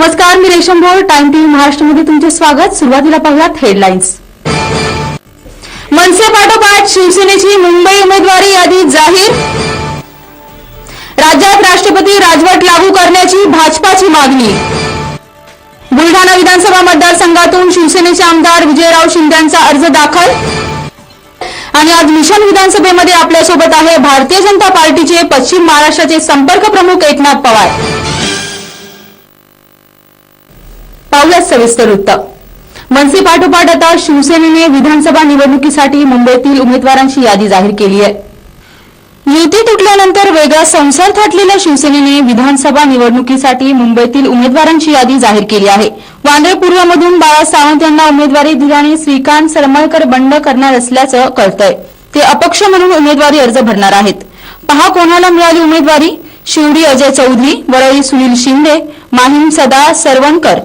नमस्कार, मी रेशम Bhor. Time TV महाराष्ट्रामध्ये तुमचे स्वागत. सुरुवातीला पाहूयात हेडलाईन्स. मनसे पाठोपाठ शिवसेनेची मुंबई उमेदवारी यादी जाहीर. राज्यात राष्ट्रपती राजवट लागू करण्याची भाजपाची मागणी. बुलढाणा विधानसभा मतदारसंघातून शिवसेनेचे आमदार विजयराव शिंदेंचा अर्ज दाखल. आणि आज मिशन विधानसभेमध्ये आपल्यासोबत आहे भारतीय जनता पार्टीचे पश्चिम महाराष्ट्राचे संपर्क प्रमुख एकनाथ पवार. पाहूयात सविस्तर वृत्त. मनसे पाठोपाठ आता शिवसेनेने विधानसभा निवडणुकीसाठी मुंबईतील उमेदवारांची यादी जाहीर केली आहे. युती तुटल्यानंतर वेगळा संसार थाटलेल्या शिवसेनेने विधानसभा निवडणुकीसाठी मुंबईतील उमेदवारांची यादी जाहीर केली आहे. वांद्रे पूर्वमधून बाळा सावंत यांना उमेदवारी दिल्याने श्रीकांत सरमळकर बंड करणार असल्याचं कळतंय. ते अपक्ष म्हणून उमेदवारी अर्ज भरणार आहेत. पहा कोणाला मिळाली उमेदवारी. शिवडी अजय चौधरी, वरळी सुनील शिंदे, माहीम सदा सरवणकर,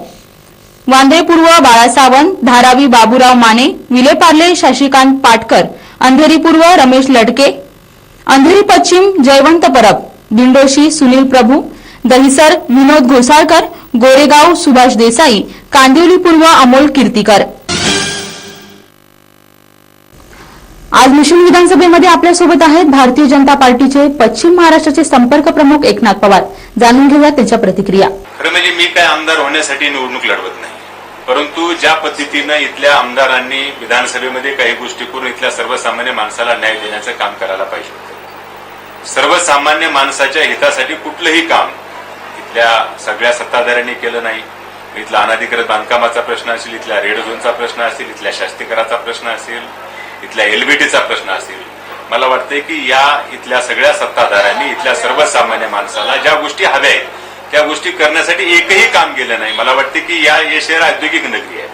वांद्रे पूर्व बाळा सावंत, धारावी बाबूराव माने, विलेपार्ले शशिकांत पाटकर, अंधेरी पूर्व रमेश लडके, अंधेरी पश्चिम जयवंत परब, दिंडोशी सुनील प्रभू, दहिसर विनोद घोसाळकर, गोरेगाव सुभाष देसाई, कांदिवली पूर्व अमोल कीर्तीकर. आज मिशन विधानसभेमध्ये आपल्यासोबत आहेत भारतीय जनता पार्टीचे पश्चिम महाराष्ट्राचे संपर्क प्रमुख एकनाथ पवार. जाणून घेऊया त्यांच्या प्रतिक्रिया. खरं म्हणजे मी काय आमदार होण्यासाठी निवडणूक लढवत नाही, परंतु ज्या पद्धतीनं इथल्या आमदारांनी विधानसभेमध्ये काही गोष्टी करून इथल्या सर्वसामान्य माणसाला न्याय देण्याचं काम करायला पाहिजे होतं. सर्वसामान्य माणसाच्या हितासाठी कुठलंही काम इथल्या सगळ्या सत्ताधाऱ्यांनी केलं नाही. इथला अनधिकृत बांधकामाचा प्रश्न असेल, इथल्या रेड झोनचा प्रश्न असेल, इथल्या शास्तीकराचा प्रश्न असेल, इथल्या एलबीटीचा प्रश्न असेल. मला वाटतंय की या इथल्या सगळ्या सत्ताधाऱ्यांनी इथल्या सर्वसामान्य माणसाला ज्या गोष्टी हव्या आहेत त्या गोष्टी करण्यासाठी एकही काम केलं नाही. मला वाटते की हे शहर औद्योगिक नगरी आहे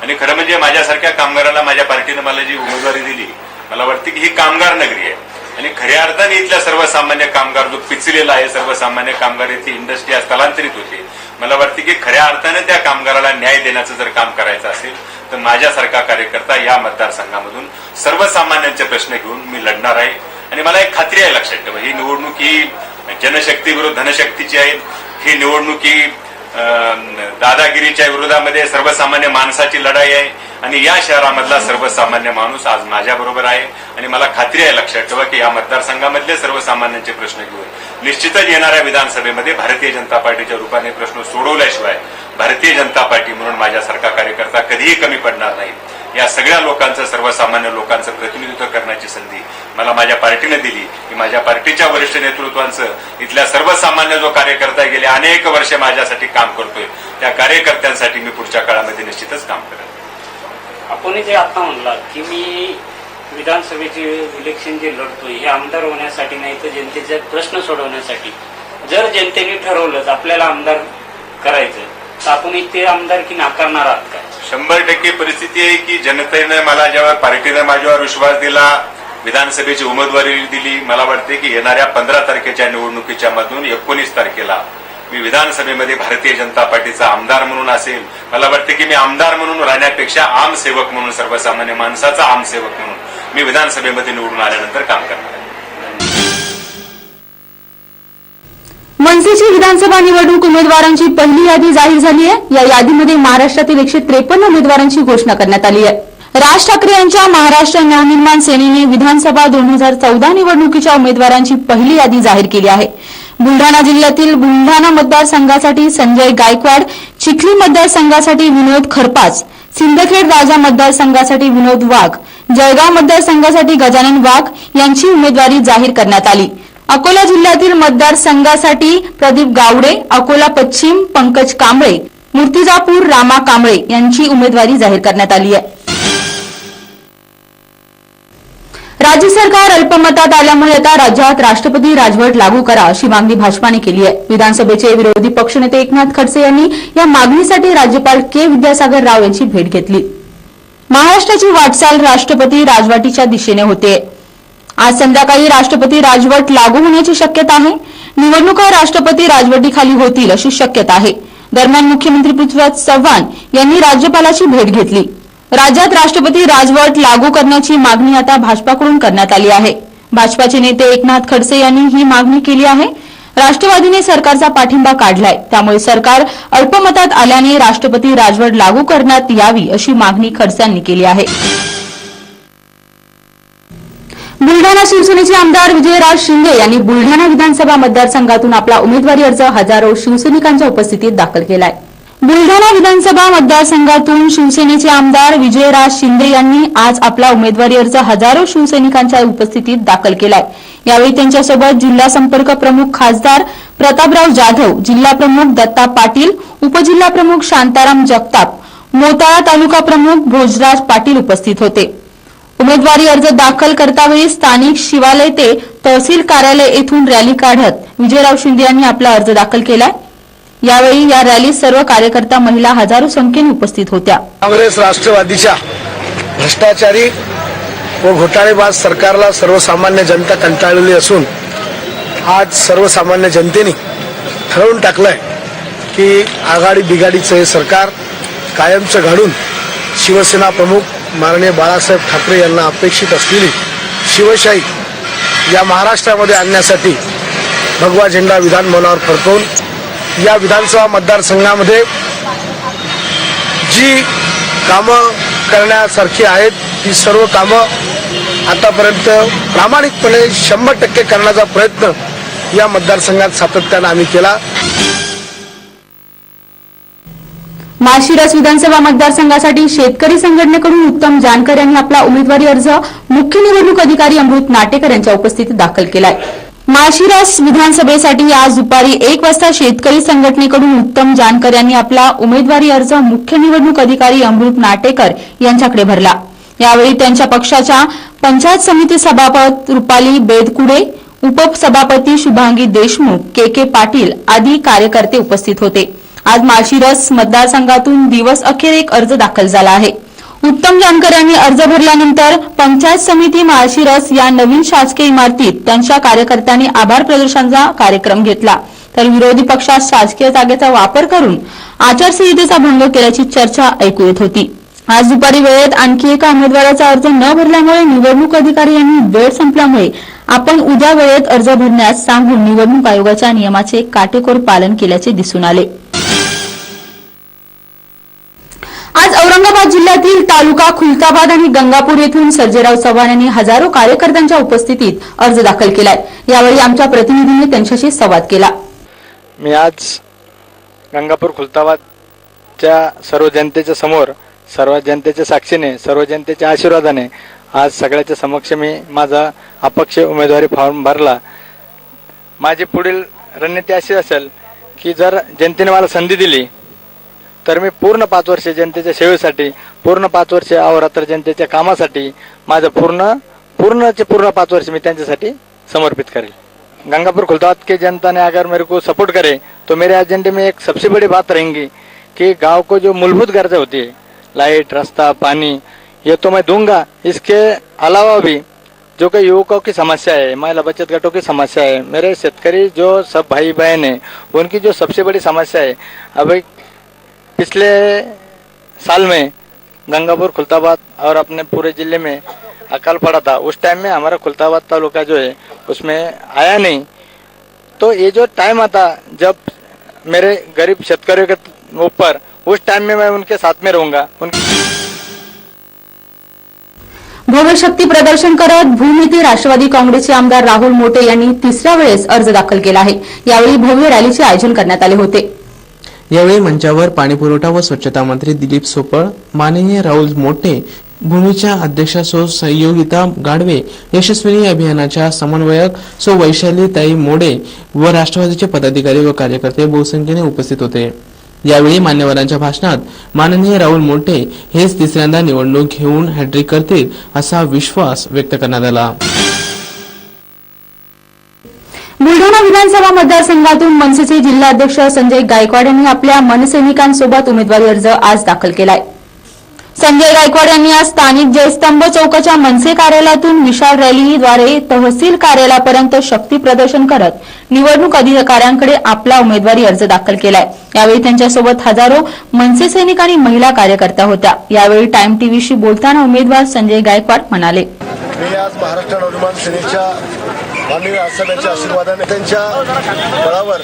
आणि खरं म्हणजे माझ्यासारख्या कामगाराला माझ्या पार्टीनं मला जी उमेदवारी दिली, मला वाटते की ही कामगार नगरी आहे आणि खऱ्या अर्थाने इथल्या सर्वसामान्य कामगार जो पिचलेला आहे, सर्वसामान्य कामगार इथे इंडस्ट्री स्थलांतरित होते. मला वाटते की खऱ्या अर्थाने त्या कामगाराला न्याय देण्याचं जर काम करायचं असेल तर माझ्यासारखा कार्यकर्ता या मतदारसंघामधून सर्वसामान्यांचे प्रश्न घेऊन मी लढणार आहे. आणि मला एक खात्री आहे, लक्षात ठेवा, ही निवडणूक ही जनशक्ती विरुद्ध धनशक्तीची आहे. ही निवडणूक ही दादागिरीच्या विरोधामध्ये सर्वसामान्य माणसाची लढाई आहे आणि या शहरामधला सर्वसामान्य माणूस आज माझ्या बरोबर आहे. आणि मला खात्री आहे, लक्षात ठेवा, की या मतदारसंघामधले सर्वसामान्यांचे प्रश्न घेऊन निश्चितच येणाऱ्या विधानसभेमध्ये भारतीय जनता पार्टीच्या रूपाने प्रश्न सोडवल्याशिवाय भारतीय जनता पार्टी म्हणून माझ्यासारखा कार्यकर्ता कधीही कमी पडणार नाही. या सगळ्या लोकांचं, सर्वसामान्य लोकांचं प्रतिनिधित्व करण्याची संधी मला माझ्या पार्टीने दिली. की माझ्या पार्टीच्या वरिष्ठ नेतृत्वांचं इथल्या सर्वसामान्य जो कार्यकर्ता गेले अनेक वर्षे माझ्यासाठी काम करतोय त्या कार्यकर्त्यांसाठी मी पुढच्या काळामध्ये निश्चितच काम करेन. आपण जे आता म्हणला की मी विधानसभेचे इलेक्शन जे लढतोय हे आमदार होण्यासाठी नाही तर जनतेचे प्रश्न सोडवण्यासाठी. जर जनतेने ठरवलंच आपल्याला आमदार करायचं तर आपण ते आमदार की नाकारणार आहात का? 100% परिस्थिती आहे की जनतेने मला जेव्हा पार्टीने माझ्यावर विश्वास दिला, विधानसभेची उमेदवारी दिली, मला वाटते की येणाऱ्या 15 तारखेच्या निवडणुकीच्या मधून 19 तारखेला मी विधानसभेमध्ये भारतीय जनता पार्टीचा आमदार म्हणून असेल. मला वाटते की मी आमदार म्हणून राहण्यापेक्षा आम सेवक म्हणून, सर्वसामान्य माणसाचा आम सेवक म्हणून मी विधानसभेमध्ये निवडून आल्यानंतर काम करणार आहे. मनसेची विधानसभा निवडणूक उमेदवारांची पहिली यादी जाहीर झाली आहे. या यादीमध्ये महाराष्ट्रातील 153 उमेदवारांची घोषणा करण्यात आली आहे. राज ठाकरे यांच्या महाराष्ट्र नवनिर्माण सेनेने विधानसभा 2014 निवडणुकीच्या उमेदवारांची पहिली यादी जाहीर केली आहे. बुलढाणा जिल्ह्यातील बुलढाणा मतदारसंघासाठी संजय गायकवाड, चिखली मतदारसंघासाठी विनोद खरपाच, सिंदखेड राजा मतदारसंघासाठी विनोद वाघ, जळगाव मतदारसंघासाठी गजानन वाघ यांची उमेदवारी जाहीर करण्यात आली. अकोला जिल्ह्यातील मतदारसंघासाठी प्रदीप गावडे, अकोला पश्चिम पंकज कांबळे, मूर्तिजापूर रामा कांबळे यांची उमेदवारी जाहीर करण्यात आली आहे. राज्य सरकार अल्पमतात आल्यामुळे आता राज्यात राष्ट्रपती राजवट लागू करा अशी मागणी भाजपाने केली आहे. विधानसभेचे विरोधी पक्षनेते एकनाथ खडसे यांनी या मागणीसाठी राज्यपाल के विद्यासागर राव यांची भेट घेतली. महाराष्ट्राची वाटचाल राष्ट्रपती राजवटीच्या दिशेने होते. आज संध्याकाळी राष्ट्रपती राजवट लागू होण्याची शक्यता आहे. निवडणुका राष्ट्रपती राजवटीखाली होतील अशी शक्यता आहे. दरम्यान मुख्यमंत्री पृथ्वीराज चव्हाण यांनी राज्यपालाची भेट घेतली. राज्यात राष्ट्रपती राजवट लागू करण्याची मागणी आता भाजपाकडून करण्यात आली आहे. भाजपाचे नेते एकनाथ खडसे यांनी ही मागणी केली आहे. राष्ट्रवादीने सरकारचा पाठिंबा काढलाय, त्यामुळे सरकार अल्पमतात आल्याने राष्ट्रपती राजवट लागू करण्यात यावी अशी मागणी खडसे केली आहे. बुलढाणा शिवसेनेचे आमदार विजयराज शिंदे यांनी बुलढाणा विधानसभा मतदारसंघातून आपला उमेदवारी अर्ज हजारो शिवसैनिकांच्या उपस्थितीत दाखल केलाय. बुलढाणा विधानसभा मतदारसंघातून शिवसेनेचे आमदार विजयराज शिंदे यांनी आज आपला उमेदवारी अर्ज हजारो शिवसैनिकांच्या उपस्थितीत दाखल केलाय. यावेळी त्यांच्यासोबत जिल्हा संपर्क प्रमुख खासदार प्रतापराव जाधव, जिल्हा प्रमुख दत्ता पाटील, उपजिल्हा प्रमुख शांताराम जगताप, मोताळा तालुका प्रमुख भोजराज पाटील उपस्थित होते. उमेदवारी अर्ज दाखल करतावेळी स्थानिक शिवालय ते तहसील कार्यालय येथून रॅली काढत विजयराव शिंदे यांनी आपला अर्ज दाखल केलाय. यावेळी या रॅलीत सर्व कार्यकर्ता महिला हजारो संख्येने उपस्थित होत्या. काँग्रेस राष्ट्रवादीच्या भ्रष्टाचारी व घोटाळेबाज सरकारला सर्वसामान्य जनता कंटाळलेली असून आज सर्वसामान्य जनतेने ठरवून टाकलंय की आघाडी बिघाडीचं हे सरकार कायमचं घालून शिवसेना प्रमुख माननीय बाळासाहेब ठाकरे यांना अपेक्षित असलेली शिवशाही या महाराष्ट्रामध्ये आणण्यासाठी भगवा झेंडा विधानभवनावर फडकवून या विधानसभा मतदारसंघामध्ये जी कामं करण्यासारखी आहेत ती सर्व कामं आतापर्यंत प्रामाणिकपणे 100% करण्याचा प्रयत्न या मतदारसंघात सातत्यानं आम्ही केला. माळशिरस विधानसभा मतदारसंघासाठी शेतकरी संघटनेकडून उत्तम जानकर यांनी आपला उमेदवारी अर्ज मुख्य निवडणूक अधिकारी अमृत नाटेकर यांच्या उपस्थितीत दाखल केलाय. माळशिरस विधानसभेसाठी आज दुपारी 1 वाजता शेतकरी संघटनेकडून उत्तम जानकर यांनी आपला उमेदवारी अर्ज मुख्य निवडणूक अधिकारी अमृत नाटेकर यांच्याकडे भरला. यावेळी त्यांच्या पक्षाच्या पंचायत समिती सभापती रुपाली बेदकुडे, उपसभापती शुभांगी देशमुख, के पाटील आदी कार्यकर्ते उपस्थित होते. आज माळशिरस मतदारसंघातून दिवस अखेर एक अर्ज दाखल झाला आहे. उत्तम जानकर यांनी अर्ज भरल्यानंतर पंचायत समिती माळशिरस या नवीन शासकीय इमारतीत त्यांच्या कार्यकर्त्यांनी आभार प्रदर्शनाचा कार्यक्रम घेतला. तर विरोधी पक्षात शासकीय जागेचा वापर करून आचारसंहितेचा भंग केल्याची चर्चा ऐकू येत होती. आज दुपारी वेळेत आणखी एका उमेदवाराचा अर्ज न भरल्यामुळे निवडणूक अधिकारी यांनी वेळ संपल्यामुळे आपण उद्या वेळेत अर्ज भरण्यास सांगून निवडणूक आयोगाच्या नियमाचे काटेकोर पालन केल्याचे दिसून आले. आज औरंगाबाद जिल्ह्यातील तालुका खुलताबाद आणि गंगापूर येथून सर्जेराव चव्हाण यांनी हजारो कार्यकर्त्यांच्या उपस्थितीत अर्ज दाखल केलाय. यावेळी आमच्या प्रतिनिधींनी त्यांच्याशी संवाद केला. मी आज गंगापूर खुलताबादच्या सर्व जनतेच्या समोर, सर्व जनतेच्या साक्षीने, सर्व जनतेच्या आशीर्वादाने आज सगळ्याच्या समक्ष मी माझा अपक्ष उमेदवारी फॉर्म भरला. माझी पुढील रणनीती अशी असेल की जर जनतेने मला संधी दिली तर मी पूर्ण 5 वर्ष जनतेच्या सेवेसाठी, पूर्ण 5 वर्ष अहोरात्र जनतेच्या कामासाठी माझं पूर्ण 5 वर्ष मी त्यांच्यासाठी समर्पित करेल. गंगापुर खुलताबाद के जनता ने अगर मेरे को सपोर्ट करे तो मेरे एजेंडे में एक सबसे बड़ी बात रहेंगी कि गांव को जो मूलभूत गरजें होती है, लाइट, रास्ता, पानी, ये तो मैं दूंगा. इसके अलावा भी जो कि युवकों की समस्या है, महिला बचत घाटों की समस्या है, मेरे शेतकरी जो सब भाई बहन है उनकी जो सबसे बड़ी समस्या है, अभी पिछले साल में गंगापुर खुलताबाद और अपने पूरे जिले में अकाल पड़ा था. उस टाइम में हमारा खुलताबाद तालुका जो है उसमें आया नहीं. तो ये जो टाइम आता जब मेरे गरीब शेतकरियों के ऊपर, उस टाइम में मैं उनके साथ में रहूंगा. भव्य शक्ती प्रदर्शन करत भूमिती राष्ट्रवादी काँग्रेसचे आमदार राहुल मोटे यांनी तिसऱ्या वेळेस अर्ज दाखल केला आहे. यावेळी भव्य रॅलीचे आयोजन करण्यात आले होते. यावेळी मंचावर पाणीपुरवठा व स्वच्छता मंत्री दिलीप सोपळ, माननीय राहुल मोटे, भूमीच्या अध्यक्षा सो संयोगिता गाडवे, यशस्विनी अभियानाच्या समन्वयक सो वैशालीताई मोडे व राष्ट्रवादीचे पदाधिकारी व कार्यकर्ते बहुसंख्येने उपस्थित होते. यावेळी मान्यवरांच्या भाषणात माननीय राहुल मोटे हेच तिसऱ्यांदा निवडणूक घेऊन हॅट्रिक करतील असा विश्वास व्यक्त करण्यात आला. बुलढाणा विधानसभा मतदारसंघातून मनसेचे जिल्हाध्यक्ष संजय गायकवाड यांनी आपल्या मनसैनिकांसोबत उमेदवारी अर्ज आज दाखल केलाय. संजय गायकवाड यांनी आज स्थानिक जयस्तंभ चौकाच्या मनसे कार्यालयातून विशाल रॅलीद्वारे तहसील कार्यालयापर्यंत शक्ती प्रदर्शन करत निवडणूक अधिकाऱ्यांकडे आपला उमेदवारी अर्ज दाखल केलाय. यावेळी त्यांच्यासोबत हजारो मनसे सैनिक आणि महिला कार्यकर्त्या होत्या. यावेळी टाइम टीव्हीशी बोलताना उमेदवार संजय गायकवाड म्हणाले, मी आज महाराष्ट्र नवनिर्माण सेनेच्या माननीय राजसाहेबांच्या आशीर्वादाने त्यांच्या बळावर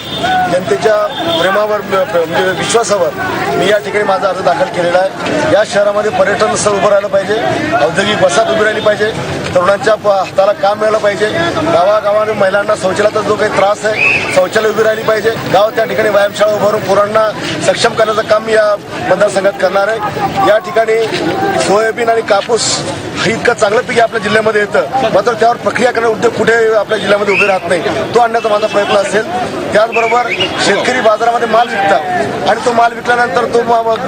जनतेच्या प्रेमावर म्हणजे विश्वासावर मी या ठिकाणी माझा अर्ज दाखल केलेला आहे. या शहरामध्ये पर्यटन स्थळ उभं राहिलं पाहिजे, औद्योगिक वसाहत उभी राहिली पाहिजे, तरुणांच्या हाताला काम मिळालं पाहिजे, गावागावाने महिलांना शौचालयाचा जो काही त्रास आहे शौचालय उभी राहिली पाहिजे, गाव त्या ठिकाणी व्यायामशाळा उभारून पोरांना सक्षम करण्याचं काम मी या मतदारसंघात करणार आहे. या ठिकाणी सोयाबीन आणि कापूस हे इतकं चांगलं पीक आपल्या जिल्ह्यामध्ये येतं, मात्र त्यावर प्रक्रिया करणारे उद्योग कुठे आपल्या जिल्ह्यामध्ये उभे राहत नाही. तो आणण्याचा माझा प्रयत्न असेल. त्याचबरोबर शेतकरी बाजारामध्ये माल विकतात आणि तो माल विकल्यानंतर तो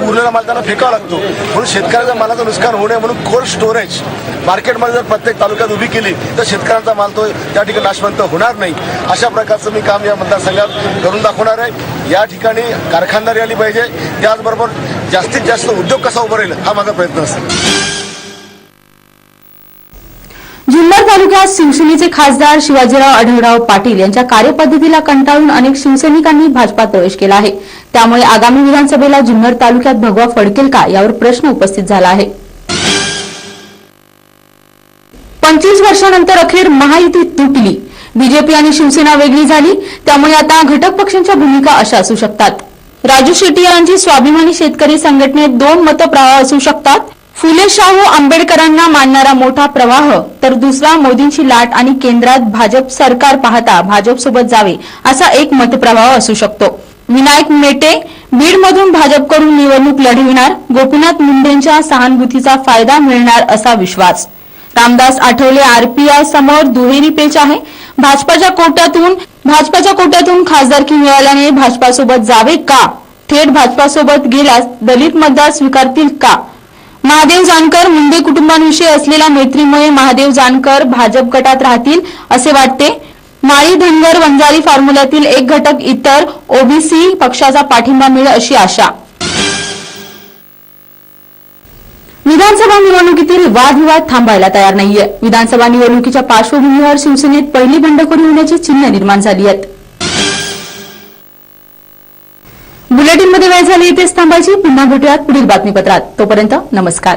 उरलेला माल त्यांना फेकावा लागतो. म्हणून शेतकऱ्याच्या मालाचं नुकसान होऊ नये म्हणून कोल्ड स्टोरेज मार्केटमध्ये जर प्रत्येक तालुक्यात उभी केली तर शेतकऱ्यांचा माल तो त्या ठिकाणी नाशवंत होणार नाही. अशा प्रकारचं मी काम या मतदारसंघात करून दाखवणार आहे. या ठिकाणी कारखानदारी आली पाहिजे, त्याचबरोबर जास्तीत जास्त उद्योग कसा उभा राहील हा माझा प्रयत्न असेल. जुन्नर तालुक्यात शिवसेनेचे खासदार शिवाजीराव आढळराव पाटील यांच्या कार्यपद्धतीला कंटाळून अनेक शिवसैनिकांनी भाजपात प्रवेश केला आहे. त्यामुळे आगामी विधानसभेला जुन्नर तालुक्यात भगवा फडकेल का यावर प्रश्न उपस्थित झाला आहे. 25 वर्षानंतर अखेर महायुती तुटली. बीजेपी आणि शिवसेना वेगळी झाली. त्यामुळे आता घटक पक्षांच्या भूमिका अशा असू शकतात. राजू शेट्टी यांची स्वाभिमानी शेतकरी संघटनेत 2 मतप्रवाह असू शकतात. फुले शाहू आंबेडकरांना मानणारा मोठा प्रवाह तर दुसरा मोदींची लाट आणि केंद्रात भाजप सरकार पाहता भाजपसोबत जावे असा एक मतप्रवाह असू शकतो. विनायक मेटे बीडमधून भाजपकडून निवडणूक लढविणार. गोपीनाथ मुंडेंच्या सहानुभूतीचा फायदा मिळणार असा विश्वास. रामदास आठवले आरपीआय समोर दुहेरी पेच आहे. भाजपाच्या कोट्यातून खासदारकी मिळाल्याने भाजपासोबत जावे का? थेट भाजपासोबत गेल्यास दलित मतदार स्वीकारतील का? महादेव जानकर मुंडे कुटुंबांविषयी असलेल्या मैत्रीमुळे महादेव जानकर भाजप गटात राहतील असे वाटते. माळी धनगर वंजारी फॉर्म्युल्यातील एक घटक इतर ओबीसी पक्षाचा पाठिंबा मिळेल अशी आशा. विधानसभा निवडणुकीतील वादविवाद थांबायला तयार नाहीये. विधानसभा निवडणुकीच्या पार्श्वभूमीवर शिवसेनेत पहिली बंडखोरी होण्याची चिन्ह निर्माण झाली आहेत. बुलेटिनमध्ये वेळ झाली इथेच थांबायची. पुन्हा भेटूयात पुढील बातमीपत्रात. तोपर्यंत नमस्कार.